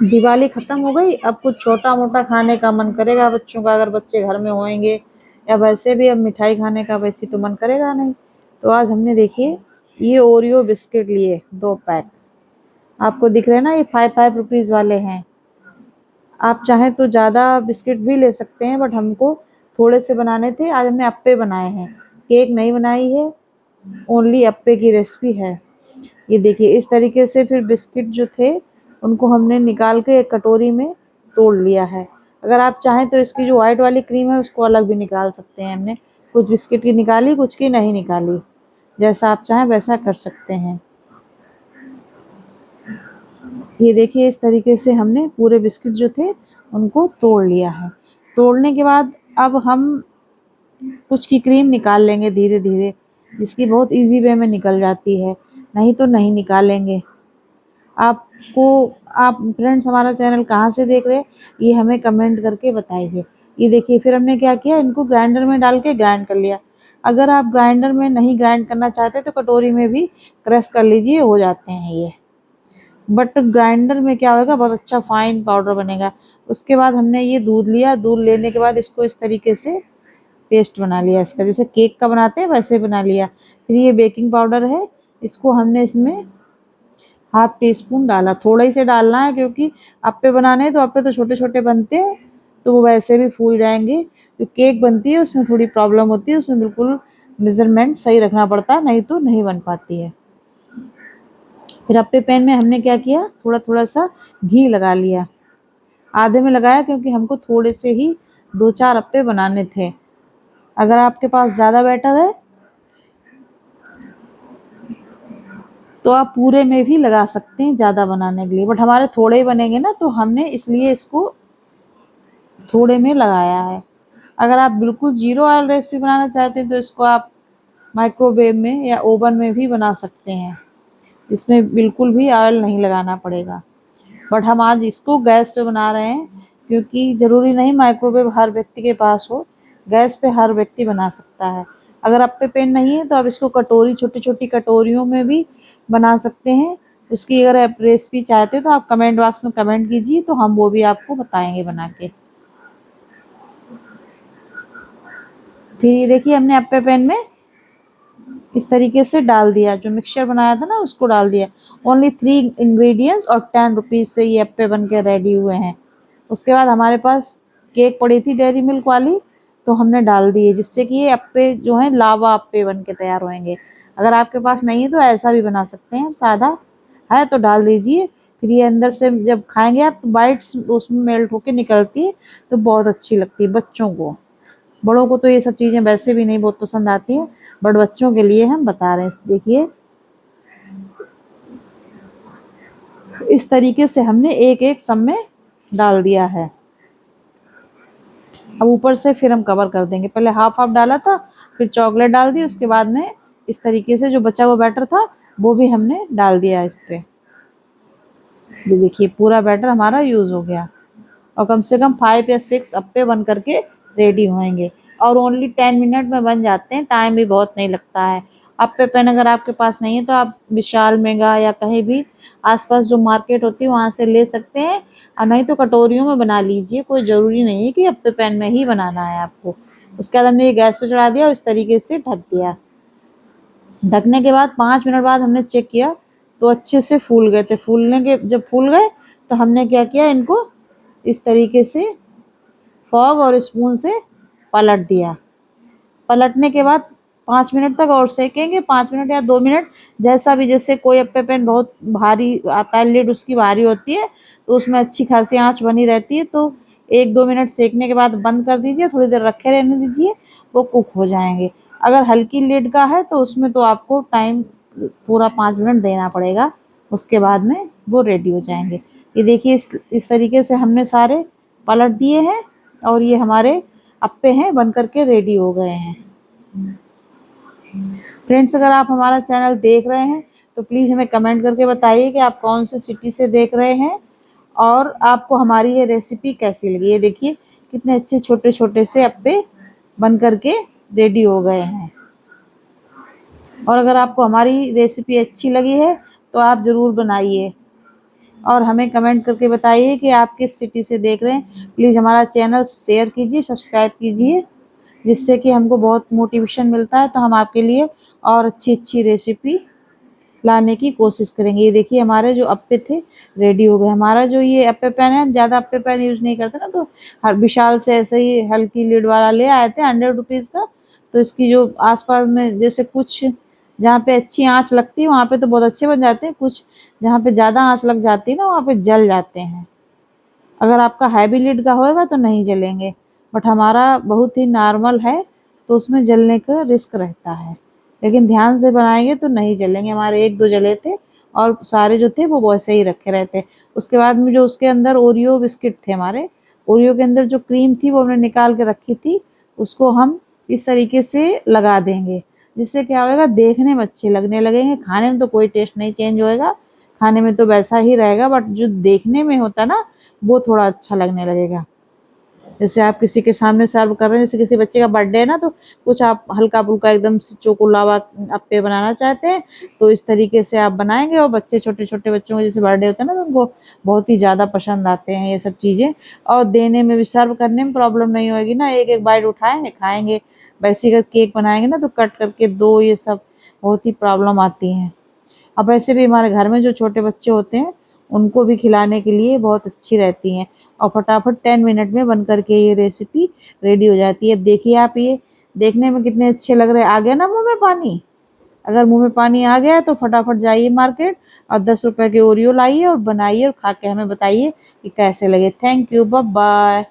दिवाली खत्म हो गई, अब कुछ छोटा मोटा खाने का मन करेगा बच्चों का, अगर बच्चे घर में होंगे, या वैसे भी अब मिठाई खाने का वैसे तो मन करेगा नहीं। तो आज हमने देखिए ये ओरियो बिस्किट लिए 2 पैक, आपको दिख रहे हैं ना, ये 5 5 रुपीज़ वाले हैं। आप चाहें तो ज़्यादा बिस्किट भी ले सकते हैं, बट हमको थोड़े से बनाने थे। आज हमने अप्पे बनाए हैं, केक नहीं बनाई है, ओनली अप्पे की रेसिपी है। ये देखिए इस तरीके से फिर बिस्किट जो थे उनको हमने निकाल के एक कटोरी में तोड़ लिया है। अगर आप चाहें तो इसकी जो वाइट वाली क्रीम है उसको अलग भी निकाल सकते हैं। हमने कुछ बिस्किट की निकाली, कुछ की नहीं निकाली, जैसा आप चाहें वैसा कर सकते हैं। ये देखिए इस तरीके से हमने पूरे बिस्किट जो थे उनको तोड़ लिया है। तोड़ने के बाद अब हम कुछ की क्रीम निकाल लेंगे धीरे धीरे, जिसकी बहुत इजी वे में निकल जाती है, नहीं तो नहीं निकालेंगे। आपको आप फ्रेंड्स हमारा चैनल कहाँ से देख रहे हैं ये हमें कमेंट करके बताइए। ये देखिए फिर हमने क्या किया, इनको ग्राइंडर में डाल के ग्राइंड कर लिया। अगर आप ग्राइंडर में नहीं ग्राइंड करना चाहते तो कटोरी में भी क्रश कर लीजिए, हो जाते हैं ये। बट ग्राइंडर में क्या होगा, बहुत अच्छा फाइन पाउडर बनेगा। उसके बाद हमने ये दूध लिया, दूध लेने के बाद इसको इस तरीके से पेस्ट बना लिया इसका, जैसे केक का बनाते हैं वैसे बना लिया। फिर ये बेकिंग पाउडर है, इसको हमने इसमें 1/2 टीस्पून डाला, थोड़ा ही से डालना है क्योंकि अप्पे बनाने हैं, तो अप्पे तो छोटे छोटे बनते हैं तो वो वैसे भी फूल जाएंगे। जो केक बनती है उसमें थोड़ी प्रॉब्लम होती है, उसमें बिल्कुल मेजरमेंट सही रखना पड़ता है, नहीं तो नहीं बन पाती है। फिर अप्पे पैन में हमने क्या किया, थोड़ा थोड़ा सा घी लगा लिया, आधे में लगाया क्योंकि हमको थोड़े से ही 2 4 अप्पे बनाने थे। अगर आपके पास ज़्यादा बैटर है तो आप पूरे में भी लगा सकते हैं ज़्यादा बनाने के लिए, बट हमारे थोड़े ही बनेंगे ना, तो हमने इसलिए इसको थोड़े में लगाया है। अगर आप बिल्कुल जीरो ऑयल रेसिपी बनाना चाहते हैं तो इसको आप माइक्रोवेव में या ओवन में भी बना सकते हैं, इसमें बिल्कुल भी ऑयल नहीं लगाना पड़ेगा। बट हम आज इसको गैस पे बना रहे हैं क्योंकि ज़रूरी नहीं माइक्रोवेव हर व्यक्ति के पास हो, गैस पे हर व्यक्ति बना सकता है। अगर आप पे पेन नहीं है तो आप इसको कटोरी, छोटी छोटी कटोरियों में भी बना सकते हैं। उसकी अगर आप रेसिपी चाहते हैं तो आप कमेंट बॉक्स में कमेंट कीजिए, तो हम वो भी आपको बताएंगे बना के। फिर ये देखिए हमने अप्पे पैन में इस तरीके से डाल दिया, जो मिक्सचर बनाया था ना उसको डाल दिया। ओनली 3 इंग्रेडिएंट्स और 10 रुपीज़ से ये अप्पे बन के रेडी हुए हैं। उसके बाद हमारे पास केक पड़ी थी डेयरी मिल्क वाली, तो हमने डाल दिए, जिससे कि ये अप्पे जो हैं लावा अप्पे बन के तैयार होंगे। अगर आपके पास नहीं है तो ऐसा भी बना सकते हैं, सादा है तो डाल दीजिए। फिर ये अंदर से जब खाएंगे आप तो बाइट्स उसमें मेल्ट होके निकलती है, तो बहुत अच्छी लगती है बच्चों को। बड़ों को तो ये सब चीज़ें वैसे भी नहीं बहुत पसंद आती है, बट बच्चों के लिए हम बता रहे हैं। देखिए इस तरीके से हमने एक एक सब में डाल दिया है। अब ऊपर से फिर हम कवर कर देंगे, पहले हाफ हाफ डाला था, फिर चॉकलेट डाल दी, उसके बाद में इस तरीके से जो बचा हुआ बैटर था वो भी हमने डाल दिया इस पे। ये देखिए पूरा बैटर हमारा यूज़ हो गया, और कम से कम 5 या 6 अप्पे बन करके रेडी होंगे, और ओनली 10 मिनट में बन जाते हैं, टाइम भी बहुत नहीं लगता है। अप्पे पेन अगर आपके पास नहीं है तो आप विशाल मेगा या कहीं भी आसपास जो मार्केट होती है वहाँ से ले सकते हैं, और नहीं तो कटोरियों में बना लीजिए, कोई ज़रूरी नहीं है कि अप्पे पैन में ही बनाना है आपको। उसके बाद हमने ये गैस पे चढ़ा दिया और इस तरीके से ढक दिया। ढकने के बाद 5 मिनट बाद हमने चेक किया तो अच्छे से फूल गए थे। फूलने के जब फूल गए तो हमने क्या किया, इनको इस तरीके से फॉग और स्पून से पलट दिया। पलटने के बाद 5 मिनट तक और सेकेंगे, 5 मिनट या 2 मिनट, जैसा भी। जैसे कोई अप्पे पैन बहुत भारी आता है, लिड उसकी भारी होती है, तो उसमें अच्छी खासी आंच बनी रहती है, तो 1 2 मिनट सेकने के बाद बंद कर दीजिए, थोड़ी देर रखे रहने दीजिए, वो कुक हो जाएंगे। अगर हल्की लिड का है तो उसमें तो आपको टाइम पूरा 5 मिनट देना पड़ेगा, उसके बाद में वो रेडी हो जाएंगे। ये देखिए इस तरीके से हमने सारे पलट दिए हैं, और ये हमारे अप्पे हैं बन करके रेडी हो गए हैं। फ्रेंड्स अगर आप हमारा चैनल देख रहे हैं तो प्लीज़ हमें कमेंट करके बताइए कि आप कौन से सिटी से देख रहे हैं, और आपको हमारी ये रेसिपी कैसी लगी। ये देखिए कितने अच्छे छोटे छोटे से अप्पे बन करके रेडी हो गए हैं। और अगर आपको हमारी रेसिपी अच्छी लगी है तो आप ज़रूर बनाइए। और हमें कमेंट करके बताइए कि आप किस सिटी से देख रहे हैं। प्लीज़ हमारा चैनल शेयर कीजिए, सब्सक्राइब कीजिए, जिससे कि हमको बहुत मोटिवेशन मिलता है, तो हम आपके लिए और अच्छी रेसिपी लाने की कोशिश करेंगे। ये देखिए हमारे जो अप्पे थे रेडी हो गए। हमारा जो ये अप्पे पैन है, हम ज़्यादा अप्पे पैन यूज़ नहीं करते ना, तो हर विशाल से ऐसे ही हल्की लिड वाला ले आए थे 100 रुपीज़ का। तो इसकी जो आसपास में जैसे कुछ जहाँ पे अच्छी आंच लगती है वहाँ पे तो बहुत अच्छे बन जाते हैं, कुछ जहाँ पे ज़्यादा आंच लग जाती है ना वहाँ पे जल जाते हैं। अगर आपका हैवी लिड का होएगा तो नहीं जलेंगे, बट हमारा बहुत ही नॉर्मल है तो उसमें जलने का रिस्क रहता है, लेकिन ध्यान से बनाएंगे तो नहीं जलेंगे। हमारे 1-2 जले थे और सारे जो थे वो वैसे ही रखे रहते। उसके बाद में जो उसके अंदर ओरियो बिस्किट थे, हमारे ओरियो के अंदर जो क्रीम थी वो हमने निकाल के रखी थी, उसको हम इस तरीके से लगा देंगे, जिससे क्या होगा देखने में अच्छे लगने लगेंगे। खाने में तो कोई टेस्ट नहीं चेंज होएगा, खाने में तो वैसा ही रहेगा, बट जो देखने में होता ना वो थोड़ा अच्छा लगने लगेगा। जैसे आप किसी के सामने सर्व कर रहे हैं, जैसे किसी बच्चे का बर्थडे है ना, तो कुछ आप हल्का फुल्का एकदम चोको लावा अप्पे बनाना चाहते हैं तो इस तरीके से आप बनाएंगे, और बच्चे छोटे छोटे बच्चों के जैसे बर्थडे होता है ना तो उनको बहुत ही ज़्यादा पसंद आते हैं ये सब चीज़ें, और देने में भी सर्व करने में प्रॉब्लम नहीं होगी ना, एक एक बाइट उठाएंगे खाएंगे। वैसे अगर केक बनाएंगे ना तो कट करके दो, ये सब बहुत ही प्रॉब्लम आती हैं। अब ऐसे भी हमारे घर में जो छोटे बच्चे होते हैं उनको भी खिलाने के लिए बहुत अच्छी रहती हैं, और फटाफट 10 मिनट में बन करके ये रेसिपी रेडी हो जाती है। अब देखिए आप, ये देखने में कितने अच्छे लग रहे हैं। आ गया ना मुंह में पानी? अगर मुंह में पानी आ गया है तो फटाफट जाइए मार्केट और 10 रुपए के ओरियो लाइए और बनाइए और खा के हमें बताइए कि कैसे लगे। Thank you, bye bye.